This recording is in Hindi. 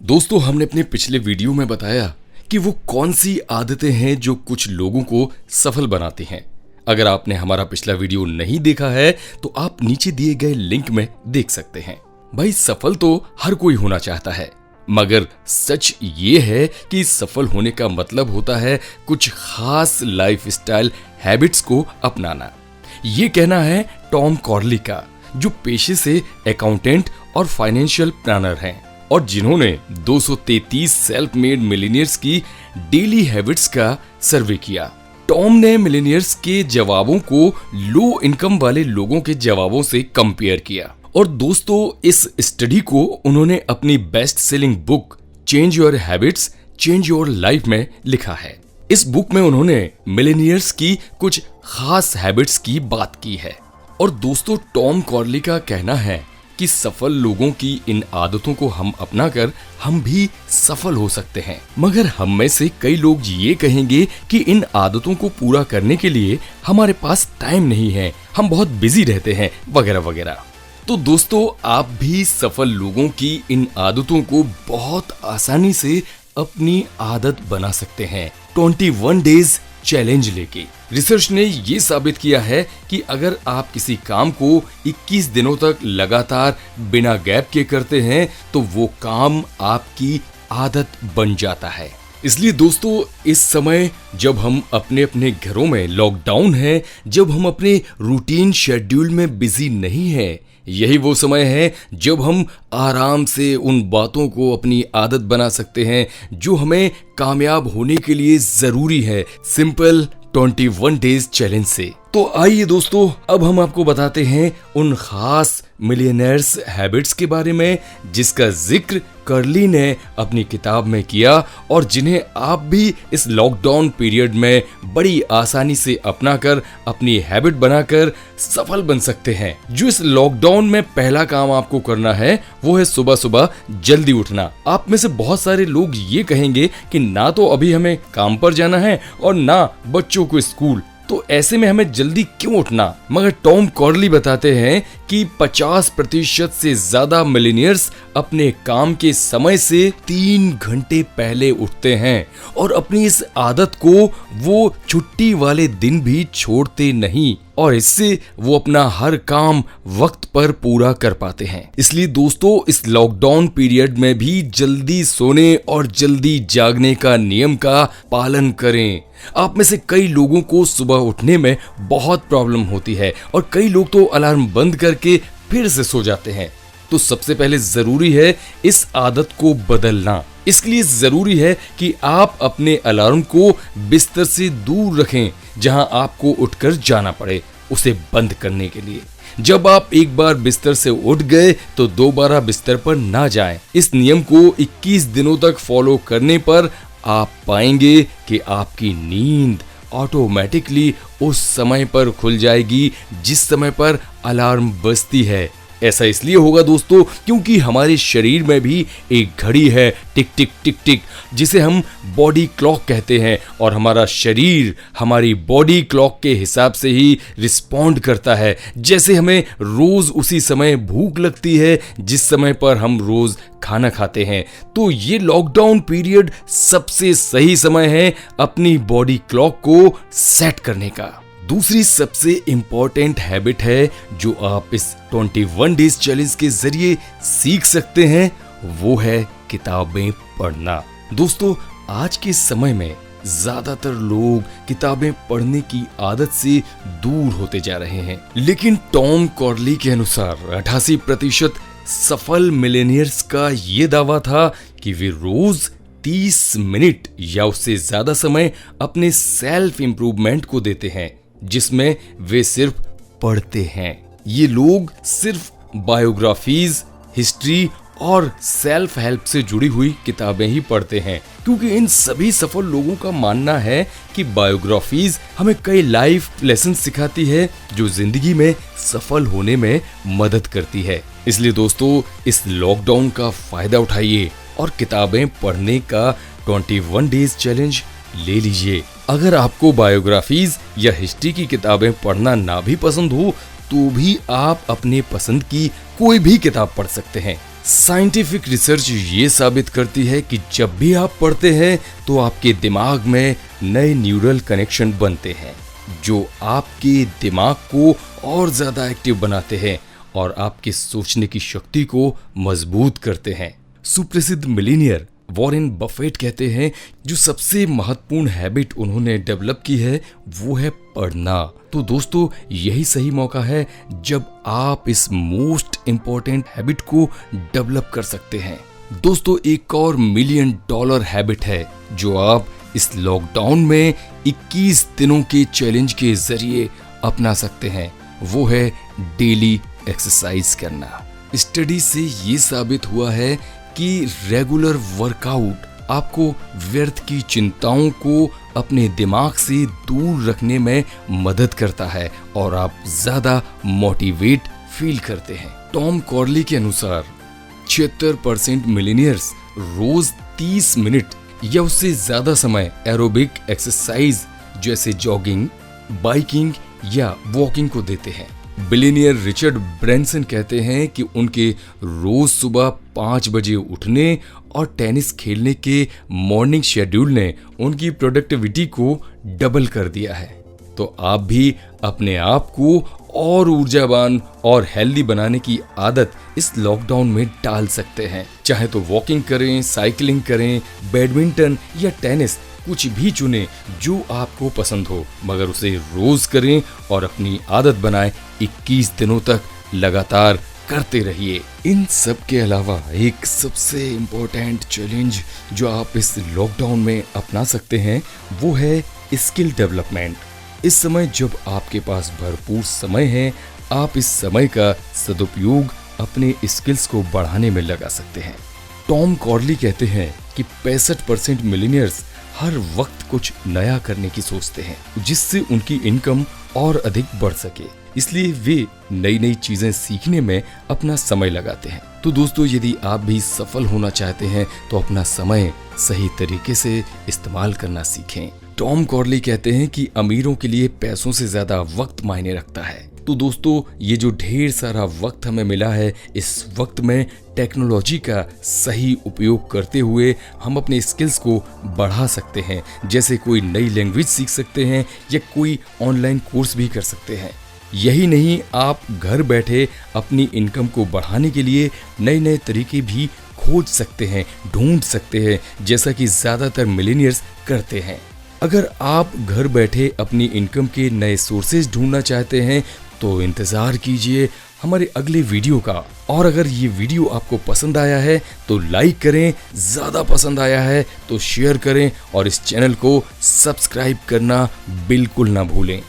दोस्तों, हमने अपने पिछले वीडियो में बताया कि वो कौन सी आदतें हैं जो कुछ लोगों को सफल बनाती हैं। अगर आपने हमारा पिछला वीडियो नहीं देखा है तो आप नीचे दिए गए लिंक में देख सकते हैं। भाई, सफल तो हर कोई होना चाहता है, मगर सच ये है कि सफल होने का मतलब होता है कुछ खास लाइफस्टाइल हैबिट्स को अपनाना। ये कहना है टॉम कॉर्ली का, जो पेशे से अकाउंटेंट और फाइनेंशियल प्लानर हैं और जिन्होंने 233 सेल्फ मेड मिलीनियर्स की डेली हैबिट्स का सर्वे किया। टॉम ने मिलीनियर्स के जवाबों को लो इनकम वाले लोगों के जवाबों से कंपेयर किया और दोस्तों, इस स्टडी को उन्होंने अपनी best selling book change your habits change your life में लिखा है। इस बुक में उन्होंने मिलीनियर्स की कुछ खास हैबिट्स की बात की है और दोस्तों, टॉम कॉर्ली का कहना है कि सफल लोगों की इन आदतों को हम अपनाकर हम भी सफल हो सकते हैं। मगर हम में से कई लोग ये कहेंगे कि इन आदतों को पूरा करने के लिए हमारे पास टाइम नहीं है, हम बहुत बिजी रहते हैं वगैरह वगैरह। तो दोस्तों, आप भी सफल लोगों की इन आदतों को बहुत आसानी से अपनी आदत बना सकते हैं 21 डेज चैलेंज लेके। रिसर्च ने ये साबित किया है कि अगर आप किसी काम को 21 दिनों तक लगातार बिना गैप के करते हैं तो वो काम आपकी आदत बन जाता है। इसलिए दोस्तों, इस समय जब हम अपने अपने घरों में लॉकडाउन है, जब हम अपने रूटीन शेड्यूल में बिजी नहीं है, यही वो समय है जब हम आराम से उन बातों को अपनी आदत बना सकते हैं जो हमें कामयाब होने के लिए जरूरी है सिंपल 21 डेज चैलेंज से। तो आइए दोस्तों, अब हम आपको बताते हैं उन खास मिलियनेयर्स हैबिट्स के बारे में जिसका जिक्र कर्ली ने अपनी किताब में किया और जिन्हें आप भी इस लॉकडाउन पीरियड में बड़ी आसानी से अपनाकर अपनी हैबिट बनाकर सफल बन सकते हैं। जो इस लॉकडाउन में पहला काम आपको करना है वो है सुबह सुबह जल्दी उठना। आप में से बहुत सारे लोग ये कहेंगे कि ना तो अभी हमें काम पर जाना है और ना बच्चों को स्कूल, तो ऐसे में हमें जल्दी क्यों उठना। मगर टॉम कॉर्ली बताते हैं कि 50% से ज्यादा मिलीनियर्स अपने काम के समय से 3 घंटे पहले उठते हैं और अपनी इस आदत को वो छुट्टी वाले दिन भी छोड़ते नहीं और इससे वो अपना हर काम वक्त पर पूरा कर पाते हैं। इसलिए दोस्तों, इस लॉकडाउन पीरियड में भी जल्दी सोने और जल्दी जागने का नियम का पालन करें। आप में से कई लोगों को सुबह उठने में बहुत प्रॉब्लम होती है और कई लोग तो अलार्म बंद करके फिर से सो जाते हैं। तो सबसे पहले जरूरी है इस आदत को बदलना। इसके लिए जरूरी है कि आप अपने अलार्म को बिस्तर से दूर रखें जहां आपको उठकर जाना पड़े उसे बंद करने के लिए। जब आप एक बार बिस्तर से उठ गए तो दोबारा बिस्तर पर ना जाएं। इस नियम को 21 दिनों तक फॉलो करने पर आप पाएंगे कि आपकी नींद ऑटोमेटिकली उस समय पर खुल जाएगी जिस समय पर अलार्म बजती है। ऐसा इसलिए होगा दोस्तों क्योंकि हमारे शरीर में भी एक घड़ी है, टिक टिक टिक टिक, जिसे हम बॉडी क्लॉक कहते हैं और हमारा शरीर हमारी बॉडी क्लॉक के हिसाब से ही रिस्पॉन्ड करता है। जैसे हमें रोज उसी समय भूख लगती है जिस समय पर हम रोज खाना खाते हैं, तो ये लॉकडाउन पीरियड सबसे सही समय है अपनी बॉडी क्लॉक को सेट करने का। दूसरी सबसे इंपॉर्टेंट हैबिट है जो आप इस 21 डेज चैलेंज के जरिए सीख सकते हैं, वो है किताबें पढ़ना। दोस्तों, आज के समय में ज्यादातर लोग किताबें पढ़ने की आदत से दूर होते जा रहे हैं, लेकिन टॉम कॉर्ली के अनुसार 88% सफल मिलेनियर्स का ये दावा था कि वे रोज 30 मिनट या उससे ज्यादा समय अपने सेल्फ इंप्रूवमेंट को देते हैं जिसमें वे सिर्फ पढ़ते हैं। ये लोग सिर्फ बायोग्राफीज, हिस्ट्री और सेल्फ हेल्प से जुड़ी हुई किताबें ही पढ़ते हैं क्योंकि इन सभी सफल लोगों का मानना है कि बायोग्राफीज हमें कई लाइफ लेसन सिखाती है जो जिंदगी में सफल होने में मदद करती है। इसलिए दोस्तों, इस लॉकडाउन का फायदा उठाइए और किताबें पढ़ने का 21 डेज चैलेंज ले लीजिए। अगर आपको बायोग्राफीज या हिस्ट्री की किताबें पढ़ना ना भी पसंद हो तो भी आप अपने पसंद की कोई भी किताब पढ़ सकते हैं। साइंटिफिक रिसर्च ये साबित करती है कि जब भी आप पढ़ते हैं तो आपके दिमाग में नए न्यूरल कनेक्शन बनते हैं जो आपके दिमाग को और ज्यादा एक्टिव बनाते हैं और आपके सोचने की शक्ति को मजबूत करते हैं। सुप्रसिद्ध मिलीनियर वॉरेन बफेट कहते हैं जो सबसे महत्वपूर्ण हैबिट उन्होंने डेवलप की है वो है पढ़ना। तो दोस्तों यही सही मौका है जब आप इस मोस्ट इम्पोर्टेंट हैबिट को डेवलप कर सकते हैं। दोस्तों एक और $1 मिलियन हैबिट है जो आप इस लॉकडाउन में 21 दिनों के चैलेंज के जरिए अपना सकते हैं, वो है डेली एक्सरसाइज करना। स्टडी से ये साबित हुआ है कि रेगुलर वर्कआउट आपको व्यर्थ की चिंताओं को अपने दिमाग से दूर रखने में मदद करता है और आप ज्यादा मोटिवेट फील करते हैं। टॉम कॉर्ली के अनुसार 76% मिलीनियर्स रोज 30 मिनट या उससे ज्यादा समय एरोबिक एक्सरसाइज जैसे जॉगिंग, बाइकिंग या वॉकिंग को देते हैं। बिलियनियर रिचर्ड ब्रैंसन कहते हैं कि उनके रोज सुबह 5 बजे उठने और टेनिस खेलने के मॉर्निंग शेड्यूल ने उनकी प्रोडक्टिविटी को डबल कर दिया है। तो आप भी अपने आप को और ऊर्जावान और हेल्दी बनाने की आदत इस लॉकडाउन में डाल सकते हैं। चाहे तो वॉकिंग करें, साइकिलिंग करें, बैडमिंटन या टेनिस, कुछ भी चुने जो आपको पसंद हो, मगर उसे रोज करें और अपनी आदत बनाएं। 21 दिनों तक लगातार करते रहिए। इन सब के अलावा एक सबसे इम्पोर्टेंट चैलेंज जो आप इस लॉकडाउन में अपना सकते हैं वो है स्किल डेवलपमेंट। इस समय जब आपके पास भरपूर समय है, आप इस समय का सदुपयोग अपने स्किल्स को बढ़ाने में लगा सकते हैं। टॉम कॉर्ली कहते हैं कि 65% मिलीनियर्स हर वक्त कुछ नया करने की सोचते हैं जिससे उनकी इनकम और अधिक बढ़ सके, इसलिए वे नई नई चीजें सीखने में अपना समय लगाते हैं। तो दोस्तों यदि आप भी सफल होना चाहते हैं तो अपना समय सही तरीके से इस्तेमाल करना सीखें। टॉम कॉर्ली कहते हैं कि अमीरों के लिए पैसों से ज्यादा वक्त मायने रखता है। तो दोस्तों ये जो ढेर सारा वक्त हमें मिला है, इस वक्त में टेक्नोलॉजी का सही उपयोग करते हुए हम अपने स्किल्स को बढ़ा सकते हैं। जैसे कोई नई लैंग्वेज सीख सकते हैं या कोई ऑनलाइन कोर्स भी कर सकते हैं। यही नहीं, आप घर बैठे अपनी इनकम को बढ़ाने के लिए नए नए तरीके भी खोज सकते हैं, ढूंढ सकते हैं, जैसा कि ज्यादातर मिलीनियर्स करते हैं। अगर आप घर बैठे अपनी इनकम के नए सोर्सेज ढूंढना चाहते हैं तो इंतजार कीजिए हमारे अगले वीडियो का। और अगर ये वीडियो आपको पसंद आया है तो लाइक करें, ज्यादा पसंद आया है तो शेयर करें और इस चैनल को सब्सक्राइब करना बिल्कुल ना भूलें।